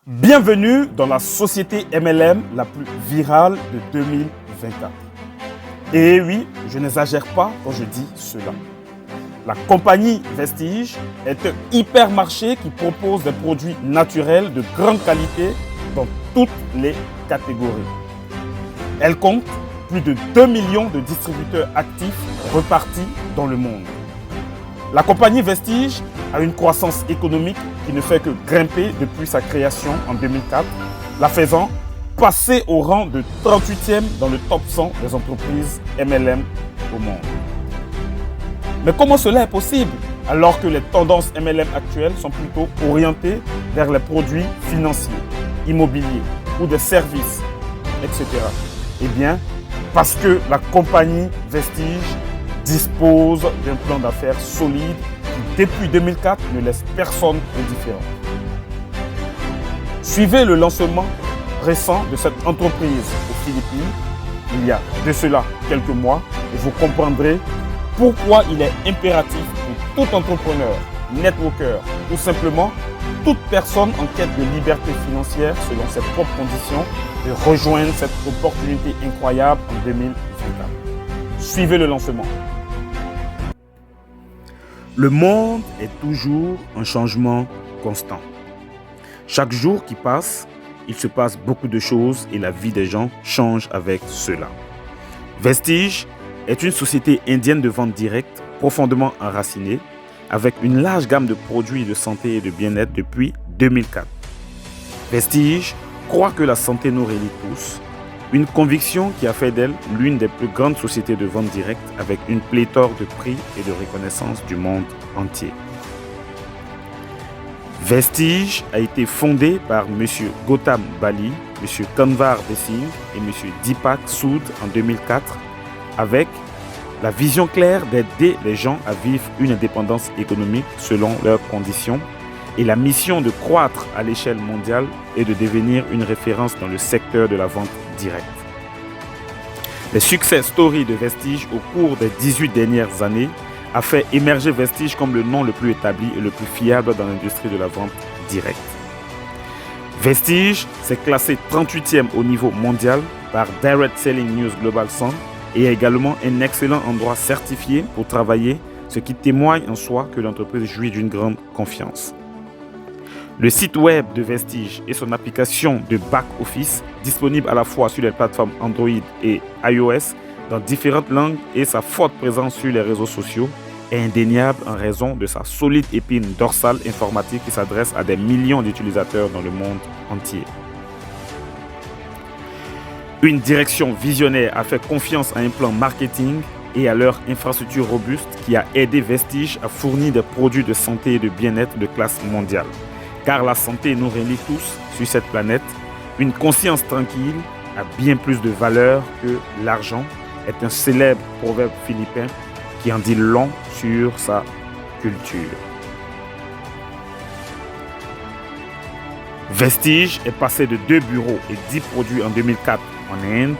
Bienvenue dans la société MLM la plus virale de 2024. Et oui, je n'exagère pas quand je dis cela. La compagnie Vestige est un hypermarché qui propose des produits naturels de grande qualité dans toutes les catégories. Elle compte plus de 2 millions de distributeurs actifs repartis dans le monde. La compagnie Vestige a une croissance économique qui ne fait que grimper depuis sa création en 2004, la faisant passer au rang de 38e dans le top 100 des entreprises MLM au monde. Mais comment cela est possible alors que les tendances MLM actuelles sont plutôt orientées vers les produits financiers, immobiliers ou des services, etc. Eh bien, parce que la compagnie Vestige dispose d'un plan d'affaires solide qui, depuis 2004, ne laisse personne indifférent. Suivez le lancement récent de cette entreprise aux Philippines, il y a de cela quelques mois, et vous comprendrez pourquoi il est impératif pour tout entrepreneur, networker ou simplement toute personne en quête de liberté financière selon ses propres conditions de rejoindre cette opportunité incroyable en 2024. Suivez le lancement. Le monde est toujours en changement constant. Chaque jour qui passe, il se passe beaucoup de choses et la vie des gens change avec cela. Vestige est une société indienne de vente directe profondément enracinée avec une large gamme de produits de santé et de bien-être depuis 2004. Vestige croit que la santé nous relie tous, une conviction qui a fait d'elle l'une des plus grandes sociétés de vente directe avec une pléthore de prix et de reconnaissance du monde entier. Vestige a été fondé par M. Gautam Bali, M. Kanwar Desingh et M. Deepak Sood en 2004 avec la vision claire d'aider les gens à vivre une indépendance économique selon leurs conditions et la mission de croître à l'échelle mondiale et de devenir une référence dans le secteur de la vente directe. Les success stories de Vestige au cours des 18 dernières années a fait émerger Vestige comme le nom le plus établi et le plus fiable dans l'industrie de la vente directe. Vestige s'est classé 38e au niveau mondial par Direct Selling News Global 100 et est également un excellent endroit certifié pour travailler, ce qui témoigne en soi que l'entreprise jouit d'une grande confiance. Le site web de Vestige et son application de back-office, disponible à la fois sur les plateformes Android et iOS dans différentes langues et sa forte présence sur les réseaux sociaux, est indéniable en raison de sa solide épine dorsale informatique qui s'adresse à des millions d'utilisateurs dans le monde entier. Une direction visionnaire a fait confiance à un plan marketing et à leur infrastructure robuste qui a aidé Vestige à fournir des produits de santé et de bien-être de classe mondiale. Car la santé nous relie tous sur cette planète. Une conscience tranquille a bien plus de valeur que l'argent, est un célèbre proverbe philippin qui en dit long sur sa culture. Vestige est passé de 2 bureaux et 10 produits en 2004 en Inde.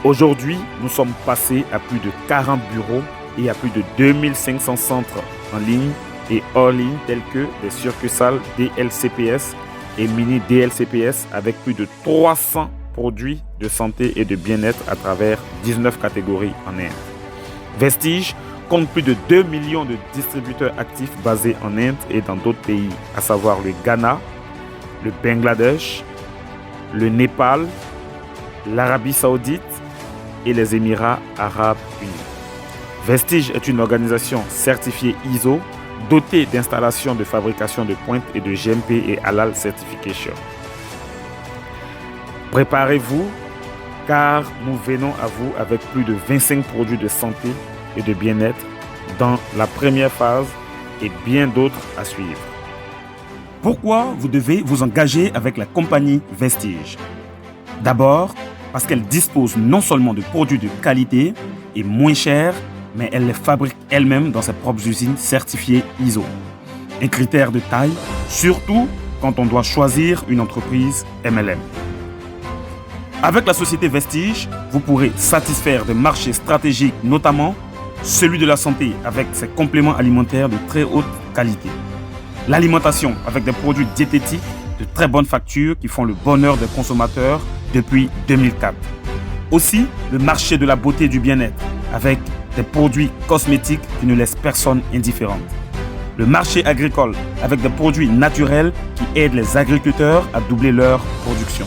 Aujourd'hui, nous sommes passés à plus de 40 bureaux et à plus de 2500 centres en ligne et hors ligne tels que des succursales DLCPS et mini DLCPS avec plus de 300 produits de santé et de bien-être à travers 19 catégories en Inde. Vestige compte plus de 2 millions de distributeurs actifs basés en Inde et dans d'autres pays, à savoir le Ghana, le Bangladesh, le Népal, l'Arabie Saoudite et les Émirats Arabes Unis. Vestige est une organisation certifiée ISO dotée d'installations de fabrication de pointe et de GMP et Halal Certification. Préparez-vous car nous venons à vous avec plus de 25 produits de santé et de bien-être dans la première phase et bien d'autres à suivre. Pourquoi vous devez vous engager avec la compagnie Vestige? D'abord, parce qu'elle dispose non seulement de produits de qualité et moins chers, mais elle les fabrique elle-même dans ses propres usines certifiées ISO. Un critère de taille, surtout quand on doit choisir une entreprise MLM. Avec la société Vestige, vous pourrez satisfaire des marchés stratégiques, notamment celui de la santé avec ses compléments alimentaires de très haute qualité. L'alimentation avec des produits diététiques de très bonnes factures qui font le bonheur des consommateurs depuis 2004. Aussi, le marché de la beauté et du bien-être, avec des produits cosmétiques qui ne laissent personne indifférent. Le marché agricole, avec des produits naturels qui aident les agriculteurs à doubler leur production.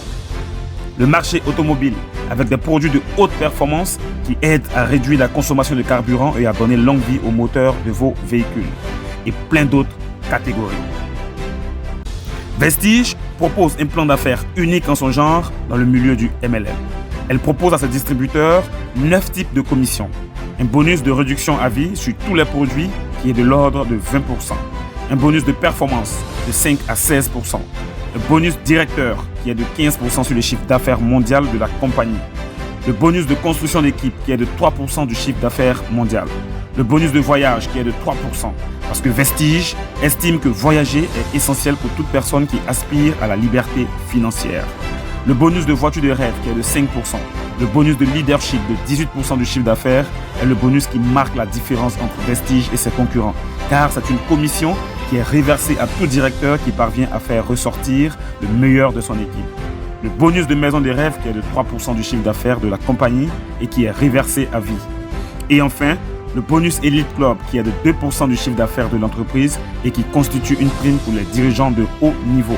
Le marché automobile, avec des produits de haute performance qui aident à réduire la consommation de carburant et à donner longue vie aux moteurs de vos véhicules. Et plein d'autres catégories. Vestige propose un plan d'affaires unique en son genre dans le milieu du MLM. Elle propose à ses distributeurs 9 types de commissions. Un bonus de réduction à vie sur tous les produits qui est de l'ordre de 20%. Un bonus de performance de 5 à 16%. Le bonus directeur qui est de 15% sur le chiffre d'affaires mondial de la compagnie. Le bonus de construction d'équipe qui est de 3% du chiffre d'affaires mondial. Le bonus de voyage qui est de 3%. Parce que Vestige estime que voyager est essentiel pour toute personne qui aspire à la liberté financière. Le bonus de voiture de rêve qui est de 5%. Le bonus de leadership de 18% du chiffre d'affaires est le bonus qui marque la différence entre Vestige et ses concurrents. Car c'est une commission qui est reversée à tout directeur qui parvient à faire ressortir le meilleur de son équipe. Le bonus de maison de rêve qui est de 3% du chiffre d'affaires de la compagnie et qui est reversé à vie. Et enfin, le bonus Elite Club qui est de 2% du chiffre d'affaires de l'entreprise et qui constitue une prime pour les dirigeants de haut niveau.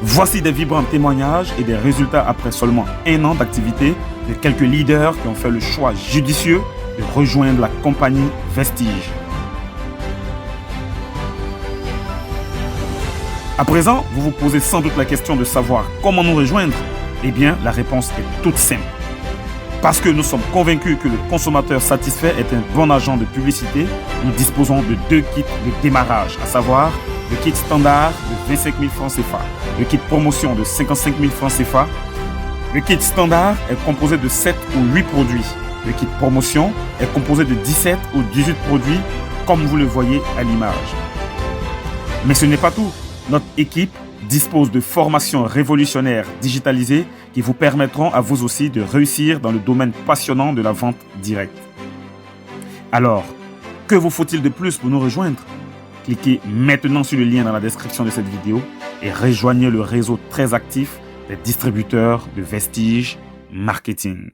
Voici des vibrants témoignages et des résultats après seulement 1 an d'activité de quelques leaders qui ont fait le choix judicieux de rejoindre la compagnie Vestige. À présent, vous vous posez sans doute la question de savoir comment nous rejoindre. Eh bien, la réponse est toute simple. Parce que nous sommes convaincus que le consommateur satisfait est un bon agent de publicité, nous disposons de 2 kits de démarrage, à savoir le kit standard de 25 000 francs CFA, le kit promotion de 55 000 francs CFA. Le kit standard est composé de 7 ou 8 produits. Le kit promotion est composé de 17 ou 18 produits, comme vous le voyez à l'image. Mais ce n'est pas tout. Notre équipe dispose de formations révolutionnaires digitalisées qui vous permettront à vous aussi de réussir dans le domaine passionnant de la vente directe. Alors, que vous faut-il de plus pour nous rejoindre ? Cliquez maintenant sur le lien dans la description de cette vidéo et rejoignez le réseau très actif des distributeurs de Vestige Marketing.